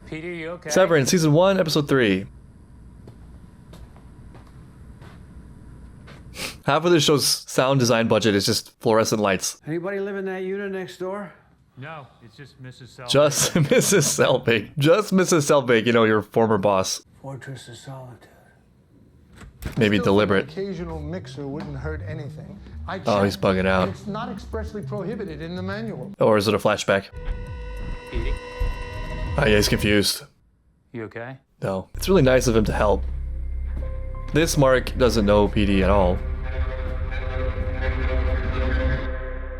Peter, you okay? Severance, season 1, episode 3. Half of the show's sound design budget is just fluorescent lights. Anybody live in that unit next door? No, it's just Mrs. Selvig. Just Mrs. Selvig. Just Mrs. Selvig, you know, your former boss. Fortress of Solitude. Maybe deliberate. An occasional mixer wouldn't hurt anything. Oh, he's bugging out. It's not expressly prohibited in the manual. Or is it a flashback? Petey, Oh yeah, he's confused. you okay? No. It's really nice of him to help. This Mark doesn't know PD at all.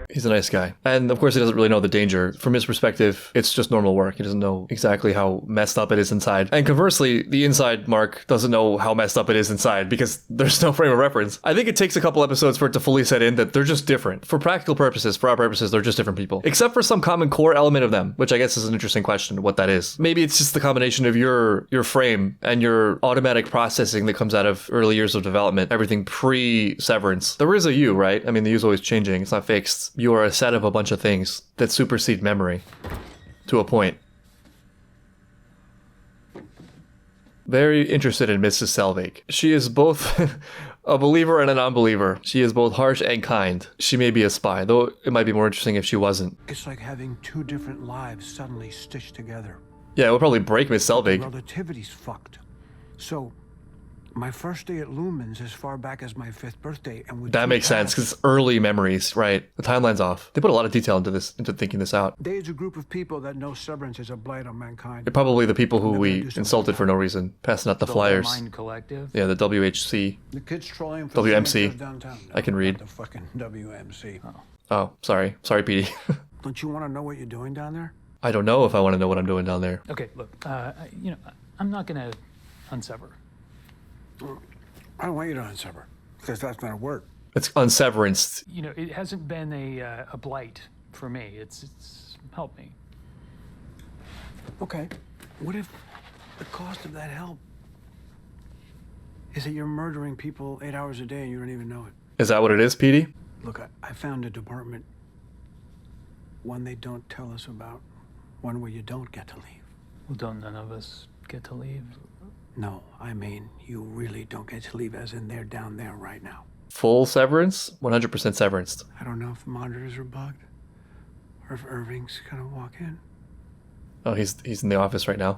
He's a nice guy. And of course he doesn't really know the danger. From his perspective, it's just normal work. He doesn't know exactly how messed up it is inside. And conversely, the inside Mark doesn't know how messed up it is inside because there's no frame of reference. I think it takes a couple episodes for it to fully set in that they're just different. For practical purposes, for our purposes, they're just different people. Except for some common core element of them, which I guess is an interesting question, what that is. Maybe it's just the combination of your frame and your automatic processing that comes out of early years of development, everything pre-Severance. There is a you, right? I mean, the you's always changing. It's not fixed. You are a set of a bunch of things that supersede memory to a point. Very interested in Mrs. Selvig. She is both a believer and a non-believer. She is both harsh and kind. She may be a spy, though it might be more interesting if she wasn't. It's like having two different lives suddenly stitched together. Yeah, it would probably break Miss Selvig. Relativity's fucked. So, my first day at Lumens as far back as my 5th birthday, and with That makes sense, because it's early memories, right? The timeline's off. They put a lot of detail into thinking this out. There's a group of people that know Severance is a blight on mankind. They're probably the people who we insulted for no reason, passing out the flyers. Mind Collective. Yeah, the WHC. The kids trolling for WMC. the downtown. I can read. The fucking WMC. Oh, sorry. Sorry, PD. Don't you want to know what you're doing down there? I don't know if I want to know what I'm doing down there. Okay, look, you know, I'm not gonna unsever. I don't want you to unsever, because that's not a word. It's unseveranced. You know, it hasn't been a blight for me. It's helped me. Okay. What if the cost of that help is that you're murdering people 8 hours a day and you don't even know it? Is that what it is, PD? Look, I found a department, one they don't tell us about, one where you don't get to leave. Well, don't none of us get to leave? No, I mean, you really don't get to leave, as in they're down there right now. Full severance? 100% severanced. I don't know if the monitors are bugged, or if Irving's gonna walk in. Oh, he's in the office right now.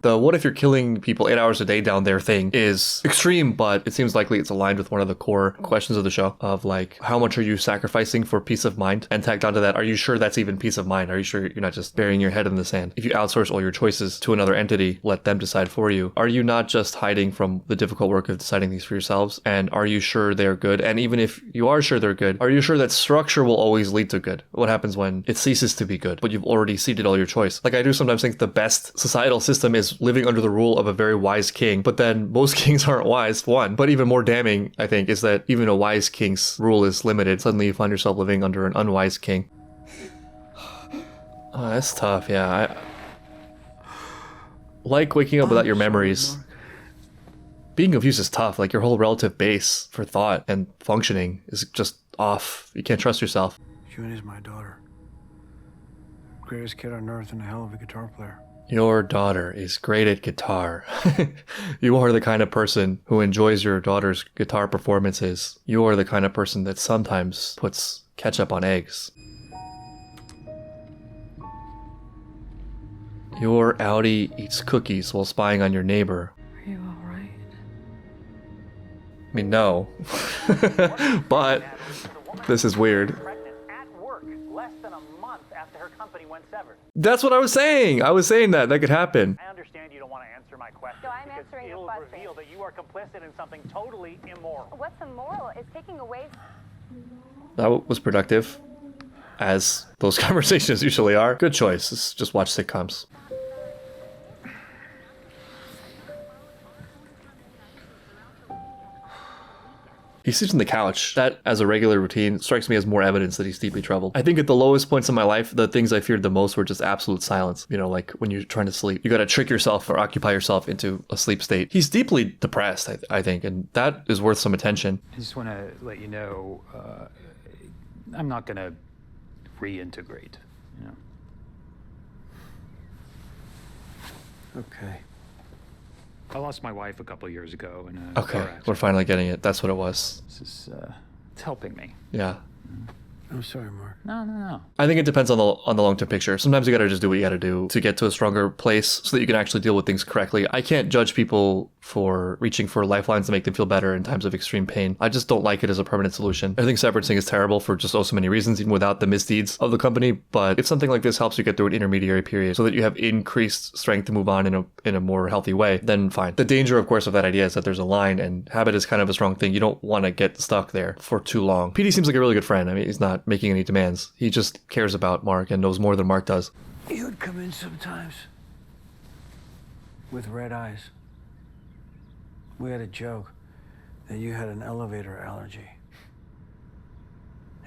The what if you're killing people 8 hours a day down there thing is extreme, but it seems likely it's aligned with one of the core questions of the show of like, how much are you sacrificing for peace of mind? And tagged onto that, are you sure that's even peace of mind? Are you sure you're not just burying your head in the sand? If you outsource all your choices to another entity, let them decide for you, are you not just hiding from the difficult work of deciding these for yourselves? And are you sure they're good? And even if you are sure they're good, are you sure that structure will always lead to good? What happens when it ceases to be good, but you've already ceded all your choice? Like I do sometimes think the best societal system is living under the rule of a very wise king, but then most kings aren't wise, one. But even more damning, I think, is that even a wise king's rule is limited. Suddenly you find yourself living under an unwise king. Oh, that's tough, yeah. I like waking up without your memories. Being confused is tough, like your whole relative base for thought and functioning is just off. You can't trust yourself. June is my daughter. Greatest kid on earth and a hell of a guitar player. Your daughter is great at guitar. You are the kind of person who enjoys your daughter's guitar performances. You are the kind of person that sometimes puts ketchup on eggs. Your outie eats cookies while spying on your neighbor. Are you alright? I mean, no. But this is weird. That's what I was saying. I was saying that could happen. I understand you don't want to answer my question. No, I'm answering your it'll question. reveal that you are complicit in something totally immoral. What's immoral? It's taking away. That was productive, as those conversations usually are. Good choice. Let's just watch sitcoms. He sleeps on the couch. That, as a regular routine, strikes me as more evidence that he's deeply troubled. I think at the lowest points in my life, the things I feared the most were just absolute silence. You know, like when you're trying to sleep. You gotta trick yourself or occupy yourself into a sleep state. He's deeply depressed, I think, and that is worth some attention. I just want to let you know, I'm not gonna reintegrate, you know. Okay. I lost my wife a couple years ago in a Okay, car we're accident. finally getting it. That's what it was. This is, it's helping me. Yeah. I'm sorry, Mark. No. I think it depends on the long-term picture. Sometimes you gotta just do what you gotta do to get to a stronger place so that you can actually deal with things correctly. I can't judge people for reaching for lifelines to make them feel better in times of extreme pain. I just don't like it as a permanent solution. I think severancing is terrible for just so many reasons, even without the misdeeds of the company. But if something like this helps you get through an intermediary period so that you have increased strength to move on in a more healthy way, then fine. The danger, of course, of that idea is that there's a line, and habit is kind of a strong thing. You don't want to get stuck there for too long. PD seems like a really good friend. I mean, he's not making any demands. He just cares about Mark and knows more than Mark does. He would come in sometimes with red eyes. We had a joke that you had an elevator allergy.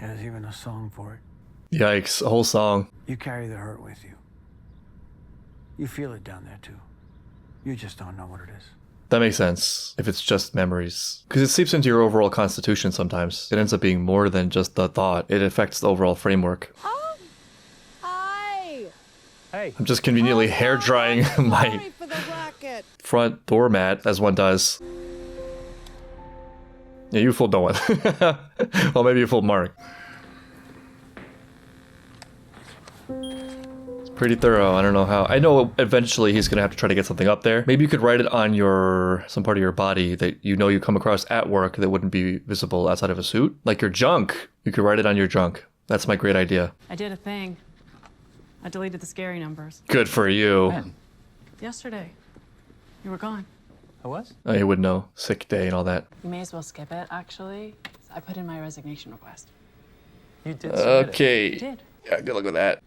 There's even a song for it. Yikes, a whole song. You carry the hurt with you. You feel it down there too. You just don't know what it is. That makes sense if it's just memories. Because it seeps into your overall constitution sometimes. It ends up being more than just the thought. It affects the overall framework. Oh, hi. Hey, I'm just conveniently hair drying my Sorry for the racket. front doormat, as one does. Yeah, you fooled no one. Well, maybe you fooled Mark. It's pretty thorough. I don't know how. I know eventually he's gonna have to try to get something up there. Maybe you could write it on some part of your body that you know you come across at work that wouldn't be visible outside of a suit. Like your junk. You could write it on your junk. That's my great idea. I did a thing. I deleted the scary numbers. Good for you. Ben, Yesterday. You were gone. I was? Oh, you would know. Sick day and all that. You may as well skip it, actually. I put in my resignation request. You did submit Okay. I did. Yeah, good luck with that.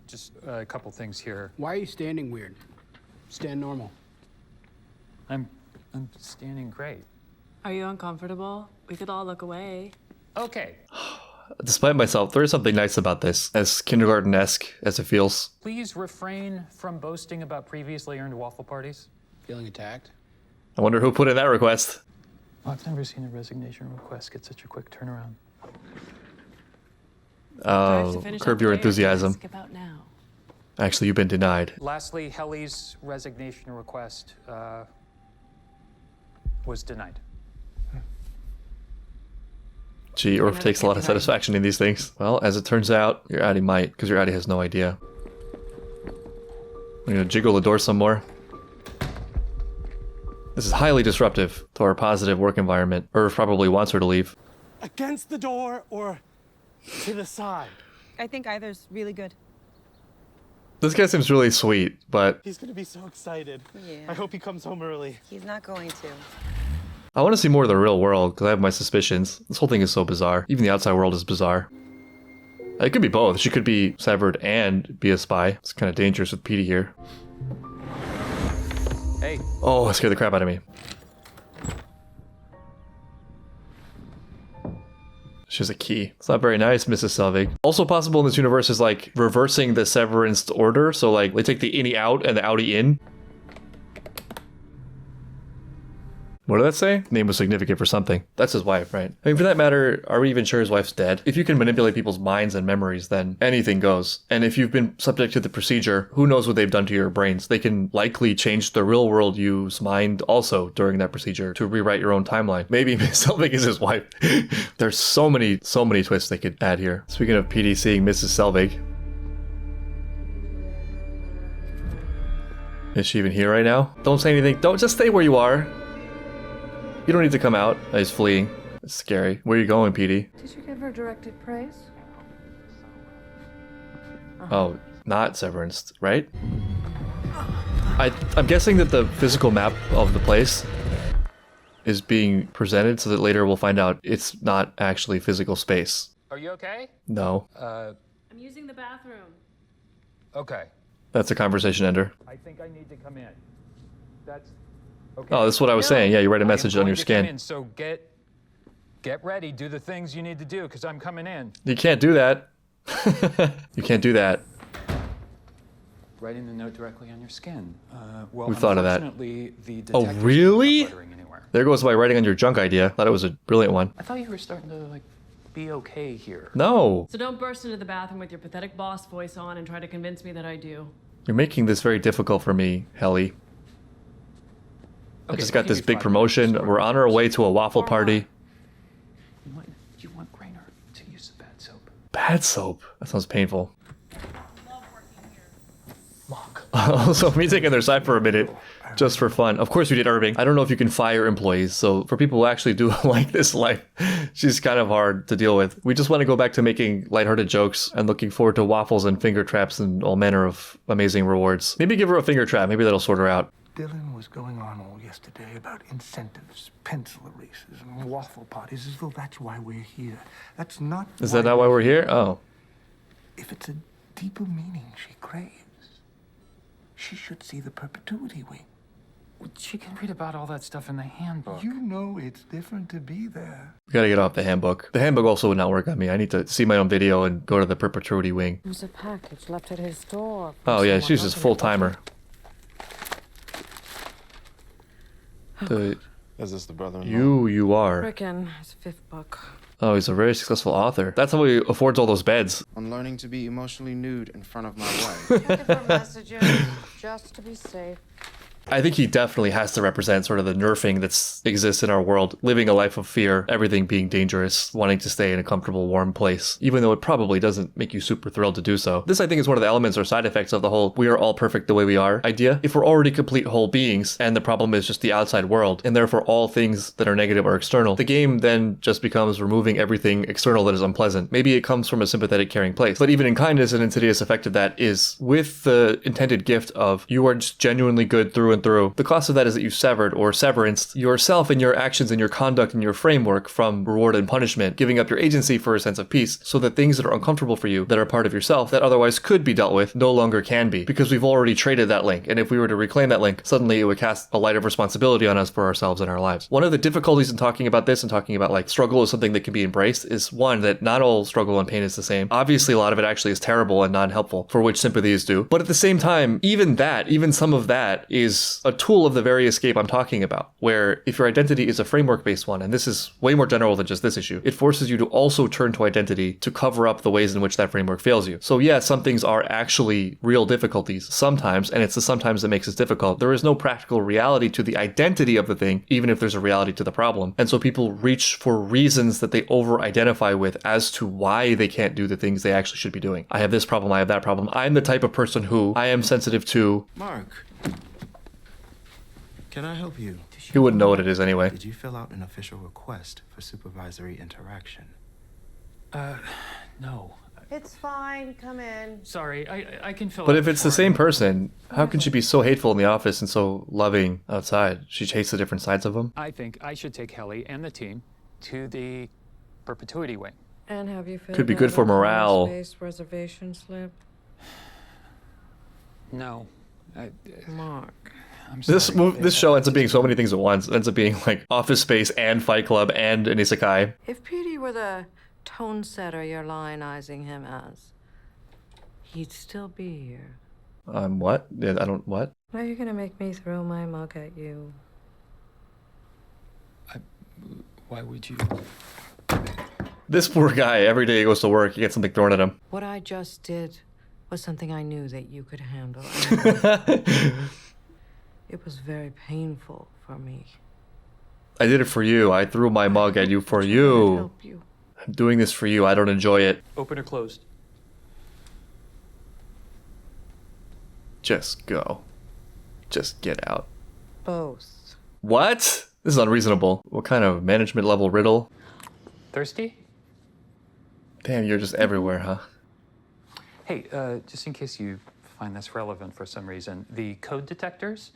Just a couple things here. Why are you standing weird? Stand normal. I'm standing great. Are you uncomfortable? We could all look away. Okay, Despite myself, there is something nice about this, as kindergarten-esque as it feels. please refrain from boasting about previously earned waffle parties. Feeling attacked? I wonder who put in that request. I've never seen a resignation request get such a quick turnaround. Drive to Oh, finish curb up your the day or enthusiasm. Skip out now. Actually, you've been denied. Lastly, Helly's resignation request was denied. Gee, Irv takes a lot of satisfaction in these things. Well, as it turns out, your outie might, because your outie has no idea. I'm gonna jiggle the door some more. This is highly disruptive to our positive work environment. Irv probably wants her to leave. Against the door or to the side? I think either's really good. This guy seems really sweet, but He's gonna be so excited. Yeah. I hope he comes home early. He's not going to. I want to see more of the real world, because I have my suspicions. This whole thing is so bizarre. Even the outside world is bizarre. It could be both. She could be severed and be a spy. It's kind of dangerous with Petey here. Hey, Oh, that scared the crap out of me. She has a key. It's not very nice, Mrs. Selvig. Also possible in this universe is like reversing the severance order. So like they take the innie out and the outie in. What did that say? Name was significant for something. That's his wife, right? I mean, for that matter, are we even sure his wife's dead? If you can manipulate people's minds and memories, then anything goes. And if you've been subject to the procedure, who knows what they've done to your brains? They can likely change the real world you's mind also during that procedure to rewrite your own timeline. Maybe Miss Selvig is his wife. There's so many twists they could add here. Speaking of PD seeing Mrs. Selvig. Is she even here right now? Don't say anything. Don't just stay where you are. You don't need to come out. He's fleeing. It's scary. Where are you going, PD? Did you give her directed praise? Oh, not Severance, right? I'm guessing that the physical map of the place is being presented so that later we'll find out it's not actually physical space. are you okay? No. I'm using the bathroom. Okay. That's a conversation ender. I think I need to come in. That's okay. Oh, that's what I was saying. Yeah, you write a message on your skin. So get ready, do the things you need to do, because I'm coming in. You can't do that. You can't do that. Writing the note directly on your skin. Well, We thought of that. unfortunately, the Oh, detectives really? aren't buttering anywhere. There goes my writing on your junk idea. Thought it was a brilliant one. I thought you were starting to like be okay here. No. So don't burst into the bathroom with your pathetic boss voice on and try to convince me that I do. You're making this very difficult for me, Helly. I Okay, just I'll got give this you big 5 promotion. minutes. We're on our way to a waffle party. You want Grainer to use the bad soap. Bad soap? That sounds painful. Also, me taking their side for a minute, just for fun. Of course you did, Irving. I don't know if you can fire employees, so for people who actually do like this life, she's kind of hard to deal with. We just want to go back to making lighthearted jokes and looking forward to waffles and finger traps and all manner of amazing rewards. Maybe give her a finger trap. Maybe that'll sort her out. Dylan was going on all yesterday about incentives, pencil erasers, and waffle parties, as though that's why we're here. That's not. Is that not why we're here? Oh. If it's a deeper meaning she craves, she should see the perpetuity wing. She can read about all that stuff in the handbook. You know it's different to be there. We gotta get off the handbook. The handbook also would not work on me. I need to see my own video and go to the perpetuity wing. There's a package left at his door. Oh yeah, she's just full timer. Is this the brother-in-law? You are. Reckon his 5th book. Oh, he's a very successful author. That's how he affords all those beds. I'm learning to be emotionally nude in front of my wife. Looking for messages, just to be safe. I think he definitely has to represent sort of the nerfing that exists in our world, living a life of fear, everything being dangerous, wanting to stay in a comfortable, warm place, even though it probably doesn't make you super thrilled to do so. This, I think, is one of the elements or side effects of the whole we are all perfect the way we are idea. If we're already complete whole beings, and the problem is just the outside world, and therefore all things that are negative are external, the game then just becomes removing everything external that is unpleasant. Maybe it comes from a sympathetic, caring place. But even in kindness, an insidious effect of that is with the intended gift of you are just genuinely good through and through. The cost of that is that you severed or severanced yourself and your actions and your conduct and your framework from reward and punishment, giving up your agency for a sense of peace, so that things that are uncomfortable for you, that are part of yourself, that otherwise could be dealt with, no longer can be, because we've already traded that link. And if we were to reclaim that link, suddenly it would cast a light of responsibility on us for ourselves and our lives. One of the difficulties in talking about this and talking about like struggle is something that can be embraced is one, that not all struggle and pain is the same. Obviously, a lot of it actually is terrible and non-helpful, for which sympathy is due. But at the same time, even some of that is a tool of the very escape I'm talking about, where if your identity is a framework-based one, and this is way more general than just this issue, it forces you to also turn to identity to cover up the ways in which that framework fails you. So yeah, some things are actually real difficulties sometimes, and it's the sometimes that makes it difficult. There is no practical reality to the identity of the thing, even if there's a reality to the problem. And so people reach for reasons that they over-identify with as to why they can't do the things they actually should be doing. I have this problem, I have that problem. I'm the type of person who I am sensitive to. Mark, can I help you? You wouldn't know what it is anyway. Did you fill out an official request for supervisory interaction? No. It's fine, come in. Sorry, I can fill But out if it's the form. same person, how can she be so hateful in the office and so loving outside? She hates the different sides of them. I think I should take Helly and the team to the Perpetuity wing. And have you filled Could be good out for a morale. space reservation slip? No. Mark. I'm sorry. This show ends up being so many things at once. It ends up being like Office Space and Fight Club and an isekai. If Petey were the tone setter you're lionizing him as, he'd still be here. What? Yeah, I don't, what? Are you gonna make me throw my mug at you? Why would you? This poor guy, every day he goes to work, he gets something thrown at him. What I just did was something I knew that you could handle. It was very painful for me. I did it for you. I threw my mug at you for you. Help you. I'm doing this for you. I don't enjoy it. Open or closed? Just go. Just get out. Both. What? This is unreasonable. What kind of management level riddle? Thirsty? Damn, you're just everywhere, huh? Hey, just in case you find this relevant for some reason, the code detectors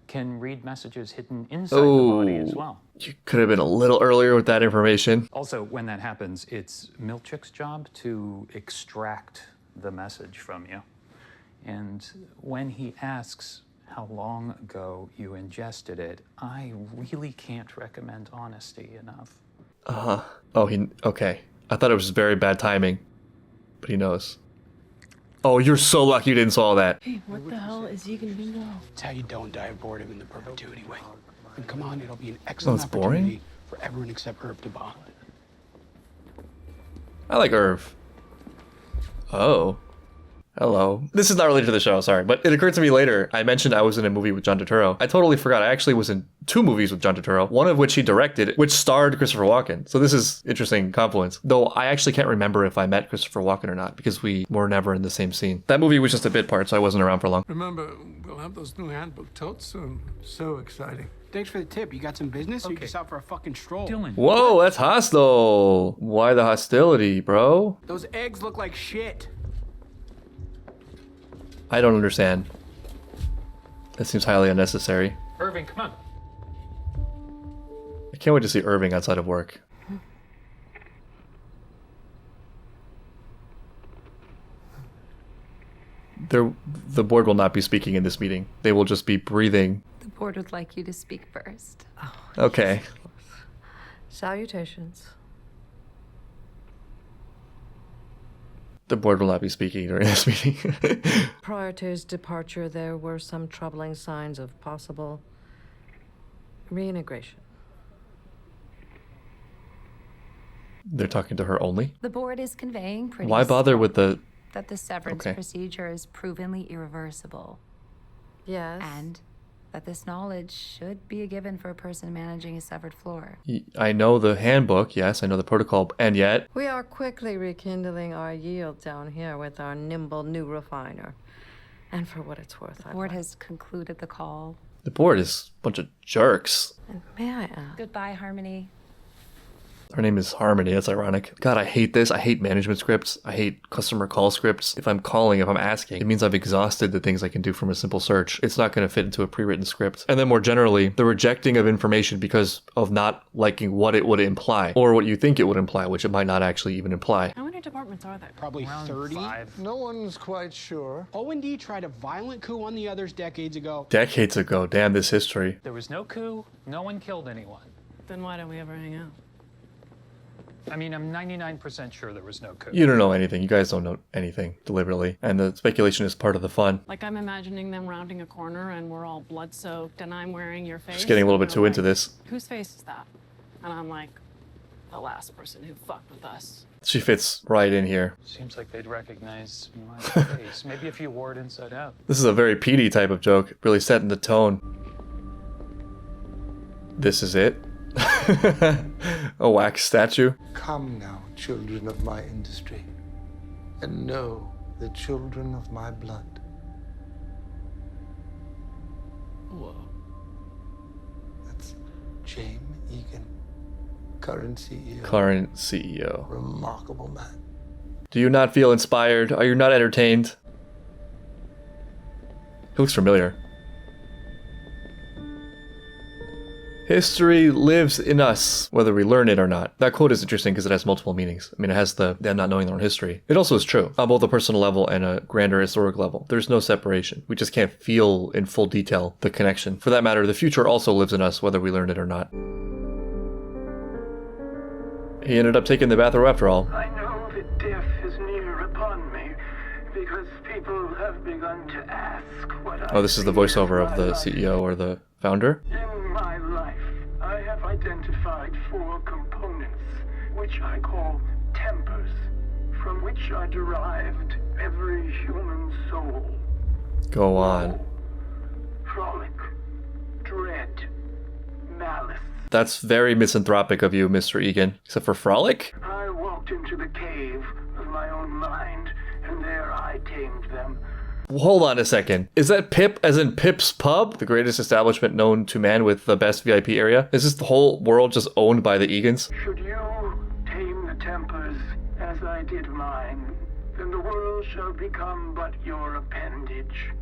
can read messages hidden inside the body as well. You could have been a little earlier with that information. Also, when that happens, it's Milchick's job to extract the message from you. And when he asks how long ago you ingested it, I really can't recommend honesty enough. Uh-huh. Oh, okay. I thought it was very bad timing, but he knows. Oh, you're so lucky you didn't saw that. Hey, what the hell is he gonna do now? It's how you don't die of boredom in the perpetuity wing. And come on, it'll be an excellent it's boring? opportunity for everyone except Herb to bond. I like Irv. Oh. Hello. This is not related to the show, sorry. But it occurred to me later. I mentioned I was in a movie with John Turturro. I totally forgot. I actually was in 2 movies with John Turturro, one of which he directed, which starred Christopher Walken. So this is interesting confluence. Though I actually can't remember if I met Christopher Walken or not, because we were never in the same scene. That movie was just a bit part, so I wasn't around for long. Remember, we'll have those new handbook totes soon. So exciting. Thanks for the tip. You got some business? Or you just out for a fucking stroll? Dylan. Whoa, that's hostile. Why the hostility, bro? Those eggs look like shit. I don't understand. That seems highly unnecessary. Irving, come on. I can't wait to see Irving outside of work. The board will not be speaking in this meeting. They will just be breathing. The board would like you to speak first. Okay. Salutations. The board will not be speaking during this meeting. Prior to his departure, there were some troubling signs of possible reintegration. They're talking to her only? The board is conveying pretty Why bother with the... that the severance Okay. procedure is provenly irreversible. Yes. And that this knowledge should be a given for a person managing a severed floor. I know the handbook, yes, I know the protocol, and yet... We are quickly rekindling our yield down here with our nimble new refiner. And for what it's worth, The board has concluded the call. The board is a bunch of jerks. And may I ask? Goodbye, Harmony. Her name is Harmony, that's ironic. God, I hate this. I hate management scripts. I hate customer call scripts. If I'm calling, if I'm asking, it means I've exhausted the things I can do from a simple search. It's not going to fit into a pre-written script. And then more generally, the rejecting of information because of not liking what it would imply, or what you think it would imply, which it might not actually even imply. How many departments are there? Probably 30. 5. No one's quite sure. O&D tried a violent coup on the others decades ago. Decades ago, damn this history. There was no coup. No one killed anyone. Then why don't we ever hang out? I mean, I'm 99% sure there was no coup. You don't know anything. You guys don't know anything deliberately. And the speculation is part of the fun. Like, I'm imagining them rounding a corner and we're all blood-soaked and I'm wearing your face. Just getting a little bit and too they're into like, this. Whose face is that? And I'm like, the last person who fucked with us. She fits right in here. Seems like they'd recognize my face. Maybe if you wore it inside out. This is a very PD type of joke, really setting the tone. This is it? A wax statue? Come now, children of my industry, and know the children of my blood. Whoa. That's James Egan, current CEO. Current CEO. Remarkable man. Do you not feel inspired? Are you not entertained? He looks familiar. History lives in us, whether we learn it or not. That quote is interesting because it has multiple meanings. I mean, it has them not knowing their own history. It also is true on both a personal level and a grander historic level. There's no separation. We just can't feel in full detail the connection. For that matter, the future also lives in us, whether we learn it or not. He ended up taking the bath robe after all. I know that death is near upon me because people have begun to ask what Oh, this is the voiceover of the CEO or the founder? In my life, I have identified 4 components, which I call tempers, from which are derived every human soul. Go on. Frolic, dread, malice. That's very misanthropic of you, Mr. Egan. Except for frolic? I walked into the cave of my own mind, and there I tamed them. Hold on a second. Is that Pip as in Pip's Pub? The greatest establishment known to man with the best VIP area? Is this the whole world just owned by the Egans? Should you tame the tempers as I did mine, then the world shall become but your appendage.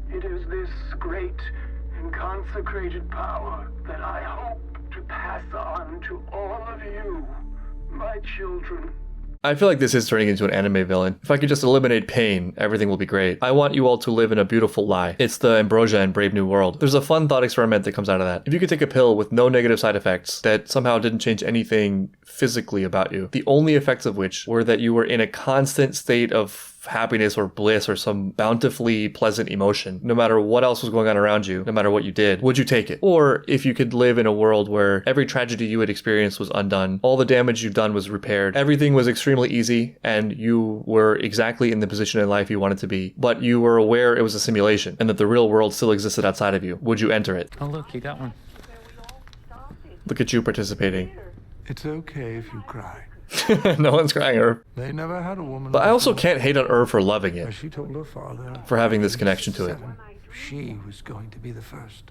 It is this great and consecrated power that I hope to pass on to all of you, my children. I feel like this is turning into an anime villain. If I could just eliminate pain, everything will be great. I want you all to live in a beautiful lie. It's the Ambrosia in Brave New World. There's a fun thought experiment that comes out of that. If you could take a pill with no negative side effects that somehow didn't change anything physically about you, the only effects of which were that you were in a constant state of happiness or bliss or some bountifully pleasant emotion, no matter what else was going on around you, no matter what you did, would you take it? Or if you could live in a world where every tragedy you had experienced was undone, all the damage you've done was repaired, everything was extremely easy, and you were exactly in the position in life you wanted to be, but you were aware it was a simulation and that the real world still existed outside of you, would you enter it? Oh, look, you got one. Look at you participating. It's okay if you cry. No one's crying, Irv. They never had a woman. But I also can't hate on Irv for loving it, She told her father. for having this connection to it. She was going to be the first.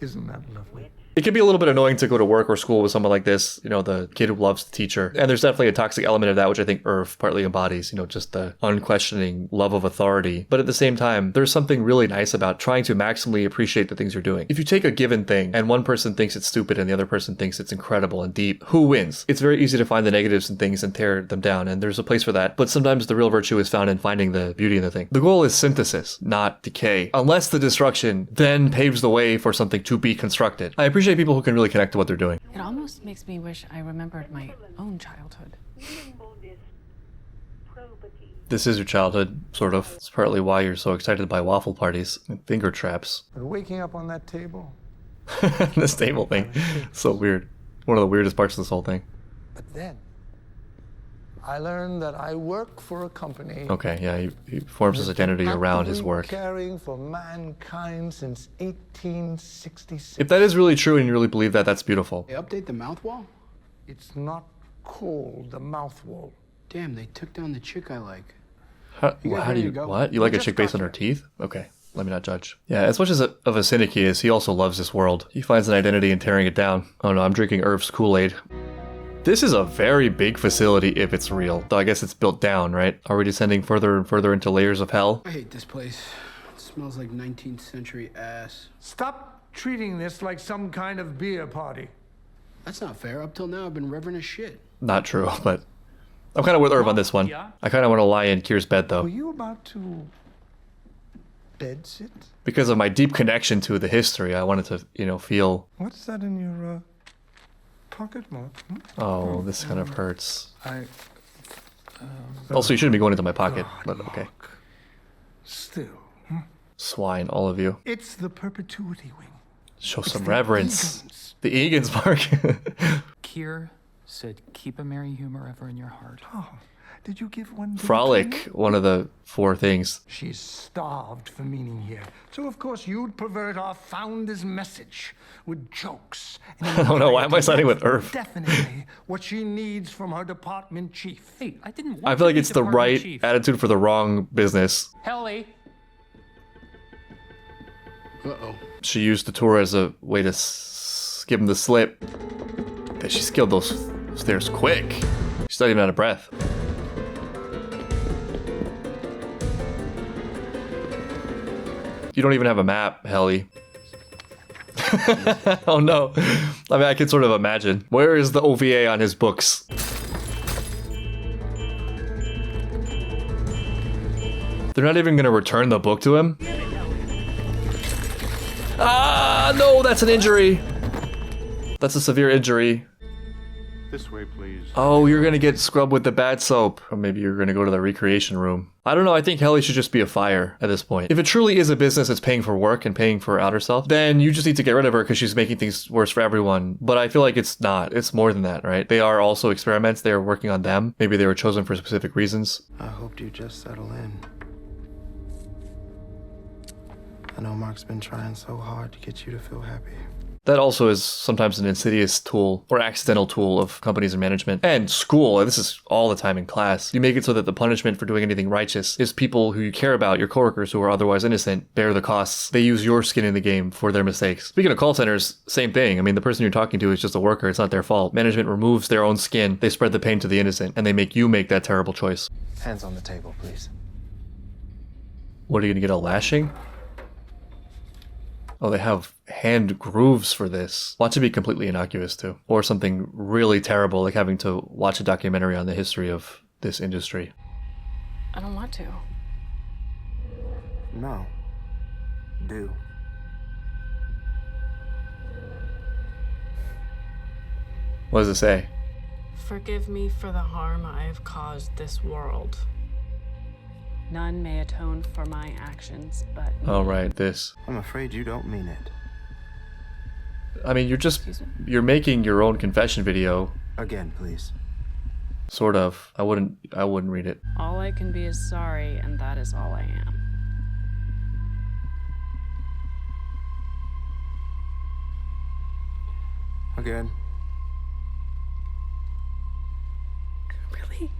Isn't that lovely? It can be a little bit annoying to go to work or school with someone like this, you know, the kid who loves the teacher. And there's definitely a toxic element of that, which I think Irv partly embodies, you know, just the unquestioning love of authority. But at the same time, there's something really nice about trying to maximally appreciate the things you're doing. If you take a given thing and one person thinks it's stupid and the other person thinks it's incredible and deep, who wins? It's very easy to find the negatives in things and tear them down, and there's a place for that. But sometimes the real virtue is found in finding the beauty in the thing. The goal is synthesis, not decay. Unless the destruction then paves the way for something to be constructed. I appreciate people who can really connect to what they're doing. It almost makes me wish I remembered my own childhood. This is your childhood, sort of. It's partly why you're so excited by waffle parties and finger traps. But waking up on that table. This table thing. So weird. One of the weirdest parts of this whole thing. But then, I learned that I work for a company. Okay, yeah, he forms his identity around his work. Caring for mankind since 1866. If that is really true and you really believe that, that's beautiful. They update the mouth wall? It's not called the mouth wall. Damn, they took down the chick I like. How do you, what? You like a chick based on her teeth? Okay, let me not judge. Yeah, as much as of a cynic he is, he also loves this world. He finds an identity in tearing it down. Oh no, I'm drinking Irv's Kool-Aid. This is a very big facility if it's real. Though I guess it's built down, right? Are we descending further and further into layers of hell? I hate this place. It smells like 19th century ass. Stop treating this like some kind of beer party. That's not fair. Up till now, I've been reverent as shit. Not true, but I'm kind of with Irv on this one. I kind of want to lie in Kier's bed, though. Were you about to bed sit? Because of my deep connection to the history, I wanted to, you know, feel... What's that in your pocket, Mark? Oh, this kind of hurts. Also, you shouldn't be going into my pocket, but okay. Still. Swine, all of you. It's the Perpetuity wing. Show some reverence. The Egan's, Mark. Kier said, keep a merry humor ever in your heart. Oh, did you give one? Frolic, one of the 4 things. She's starved for meaning here. So, of course, you'd pervert our founder's message with jokes. I don't know, why am I siding with Irv? Definitely what she needs from her department chief. Hey, I didn't want I feel like it's the department right chief. attitude for the wrong business. Helly. Uh-oh. She used the tour as a way to give him the slip. Bet she scaled those stairs quick. She's not even out of breath. You don't even have a map, Helly. Oh no. I mean, I can sort of imagine. Where is the OVA on his books? They're not even gonna return the book to him? Ah, no, that's an injury. That's a severe injury. This way, please. Oh, you're gonna get scrubbed with the bad soap. Or maybe you're gonna go to the recreation room. I don't know, I think Helly should just be a fire at this point. If it truly is a business that's paying for work and paying for outer self, then you just need to get rid of her because she's making things worse for everyone. But I feel like it's not. It's more than that, right? They are also experiments. They are working on them. Maybe they were chosen for specific reasons. I hoped you'd just settle in. I know Mark's been trying so hard to get you to feel happy. That also is sometimes an insidious tool or accidental tool of companies and management and school. This is all the time in class. You make it so that the punishment for doing anything righteous is people who you care about, your coworkers who are otherwise innocent, bear the costs. They use your skin in the game for their mistakes. Speaking of call centers, same thing. I mean, the person you're talking to is just a worker. It's not their fault. Management removes their own skin. They spread the pain to the innocent and they make you make that terrible choice. Hands on the table, please. What, are you gonna get a lashing? Oh, they have hand grooves for this. Watch it be completely innocuous too. Or something really terrible, like having to watch a documentary on the history of this industry. I don't want to. No. Do. What does it say? Forgive me for the harm I have caused this world. None may atone for my actions, but Oh, right, this. I'm afraid you don't mean it. I mean, you're making your own confession video. Again, please. Sort of. I wouldn't read it. all I can be is sorry, and that is all I am. Again. Really?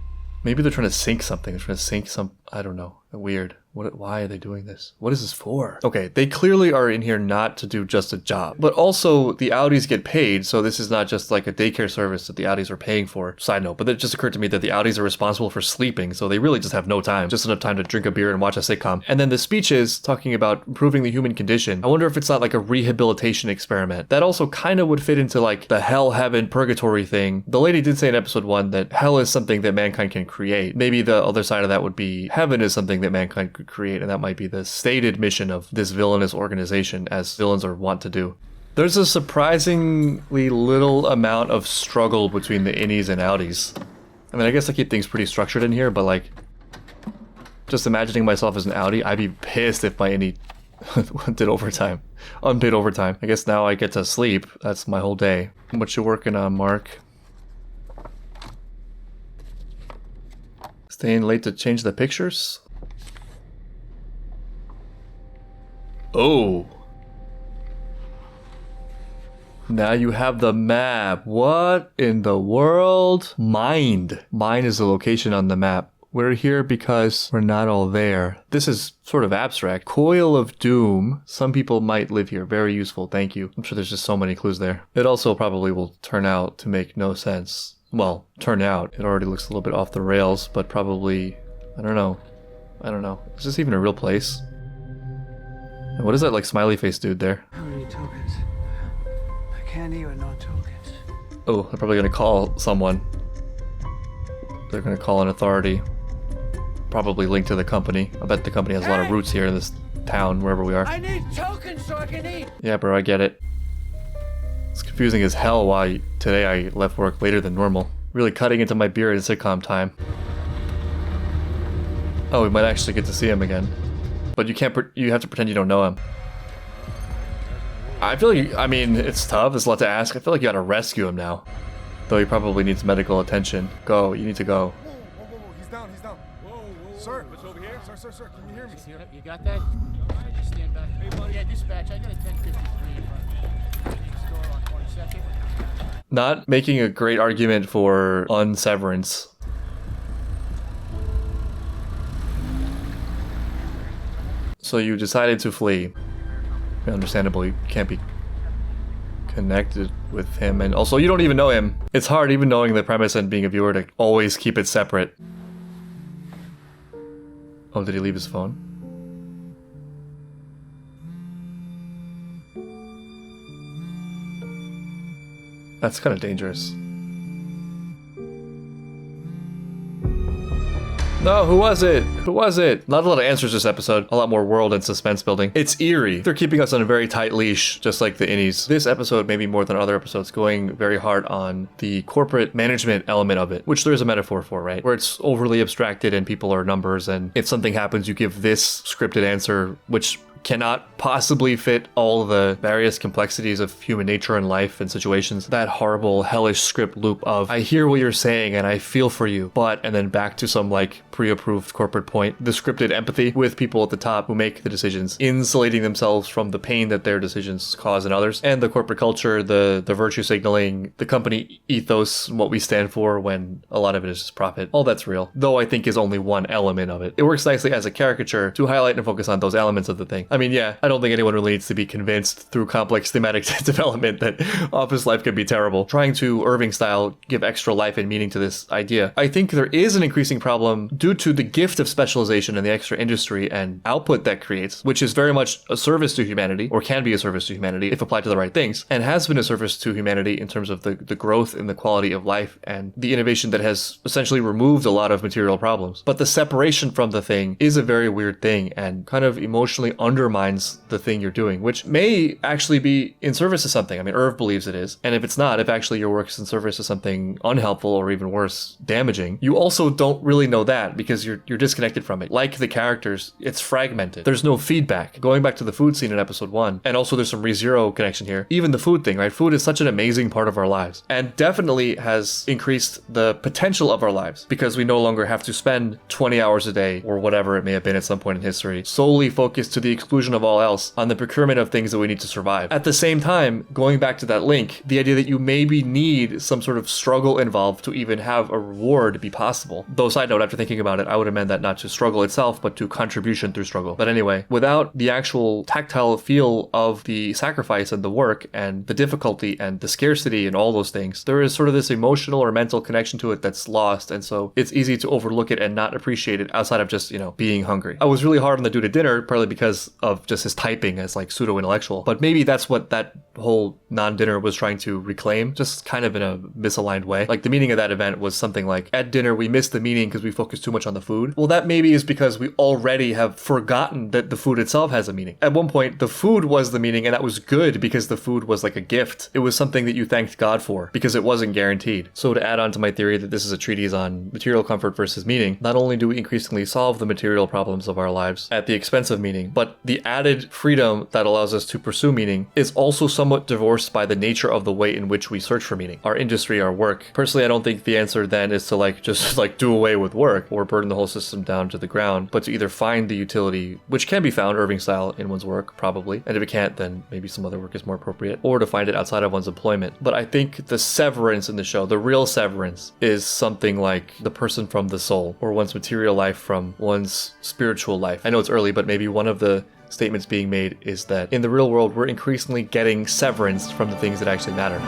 Maybe they're trying to sync something. They're trying to sync some, I don't know. Weird. Why are they doing this? What is this for? Okay, they clearly are in here not to do just a job. But also, the outies get paid, so this is not just like a daycare service that the outies are paying for. Side note, but it just occurred to me that the outies are responsible for sleeping, so they really just have no time. Just enough time to drink a beer and watch a sitcom. And then the speeches talking about improving the human condition. I wonder if it's not like a rehabilitation experiment. That also kind of would fit into like the hell, heaven, purgatory thing. The lady did say in episode 1 that hell is something that mankind can create. Maybe the other side of that would be heaven is something that mankind could create, and that might be the stated mission of this villainous organization, as villains are wont to do. There's a surprisingly little amount of struggle between the innies and outies. I mean, I guess I keep things pretty structured in here, but like, just imagining myself as an outie, I'd be pissed if my innie did overtime. Unpaid overtime. I guess now I get to sleep. That's my whole day. What you working on, Mark? Staying late to change the pictures? Oh. Now you have the map. What in the world? Mind. Mine is the location on the map. We're here because we're not all there. This is sort of abstract. Coil of Doom. Some people might live here. Very useful. Thank you. I'm sure there's just so many clues there. It also probably will turn out to make no sense. Well, turn out. It already looks a little bit off the rails, but probably... I don't know. Is this even a real place? And what is that like smiley face dude there? How many tokens? I can't even no tokens. Oh, they're probably gonna call someone. They're gonna call an authority. Probably linked to the company. I bet the company has a lot of roots here in this town, wherever we are. I need tokens so I can eat. Yeah, bro, I get it. It's confusing as hell why today I left work later than normal. Really cutting into my beer at sitcom time. Oh, we might actually get to see him again. But you have to pretend you don't know him. I feel like, I mean, it's tough, there's a lot to ask. I feel like you gotta rescue him now. Though he probably needs medical attention. Go, you need to go. Whoa, he's down. Whoa. Sir, what's over here? Sir, can you hear me? You got that? Just stand back. Hey, buddy. Yeah, dispatch. I got a 1053 in front of me. Store on 22nd. Not making a great argument for unseverance. So you decided to flee. Understandably, you can't be connected with him, and also you don't even know him. It's hard, even knowing the premise and being a viewer, to always keep it separate. Oh, did he leave his phone? That's kind of dangerous. No, who was it? Not a lot of answers this episode. A lot more world and suspense building. It's eerie. They're keeping us on a very tight leash, just like the innies. This episode, maybe more than other episodes, going very hard on the corporate management element of it, which there is a metaphor for, right? Where it's overly abstracted and people are numbers, and if something happens, you give this scripted answer, which cannot possibly fit all the various complexities of human nature and life and situations. That horrible, hellish script loop of, I hear what you're saying and I feel for you, but, and then back to some like pre-approved corporate point. The scripted empathy with people at the top who make the decisions, insulating themselves from the pain that their decisions cause in others, and the corporate culture, the virtue signaling, the company ethos, what we stand for when a lot of it is just profit. All that's real, though I think is only one element of it. It works nicely as a caricature to highlight and focus on those elements of the thing. I mean, yeah, I don't think anyone really needs to be convinced through complex thematic development that office life can be terrible. Trying to, Irving style, give extra life and meaning to this idea. I think there is an increasing problem due to the gift of specialization and the extra industry and output that creates, which is very much a service to humanity, or can be a service to humanity if applied to the right things, and has been a service to humanity in terms of the growth in the quality of life and the innovation that has essentially removed a lot of material problems. But the separation from the thing is a very weird thing and kind of emotionally undermines the thing you're doing, which may actually be in service to something. I mean, Irv believes it is. And if it's not, if actually your work is in service to something unhelpful or even worse, damaging, you also don't really know that because you're disconnected from it. Like the characters, it's fragmented. There's no feedback. Going back to the food scene in episode 1, and also there's some ReZero connection here. Even the food thing, right? Food is such an amazing part of our lives and definitely has increased the potential of our lives because we no longer have to spend 20 hours a day or whatever it may have been at some point in history solely focused to the exclusion of all else on the procurement of things that we need to survive. At the same time, going back to that link, the idea that you maybe need some sort of struggle involved to even have a reward be possible. Though, side note, after thinking about it, I would amend that not to struggle itself, but to contribution through struggle. But anyway, without the actual tactile feel of the sacrifice and the work and the difficulty and the scarcity and all those things, there is sort of this emotional or mental connection to it that's lost. And so it's easy to overlook it and not appreciate it outside of just, being hungry. I was really hard on the dude at dinner, partly because of just his typing as like pseudo-intellectual. But maybe that's what that whole non-dinner was trying to reclaim, just kind of in a misaligned way. Like the meaning of that event was something like, at dinner we missed the meaning because we focused too much on the food. Well, that maybe is because we already have forgotten that the food itself has a meaning. At one point, the food was the meaning, and that was good because the food was like a gift. It was something that you thanked God for because it wasn't guaranteed. So to add on to my theory that this is a treatise on material comfort versus meaning, not only do we increasingly solve the material problems of our lives at the expense of meaning, but the added freedom that allows us to pursue meaning is also somewhat divorced by the nature of the way in which we search for meaning. Our industry, our work. Personally, I don't think the answer then is to just do away with work or burn the whole system down to the ground, but to either find the utility, which can be found Irving style in one's work, probably. And if it can't, then maybe some other work is more appropriate, or to find it outside of one's employment. But I think the severance in the show, the real severance, is something like the person from the soul, or one's material life from one's spiritual life. I know it's early, but maybe one of the statements being made is that in the real world, we're increasingly getting severance from the things that actually matter.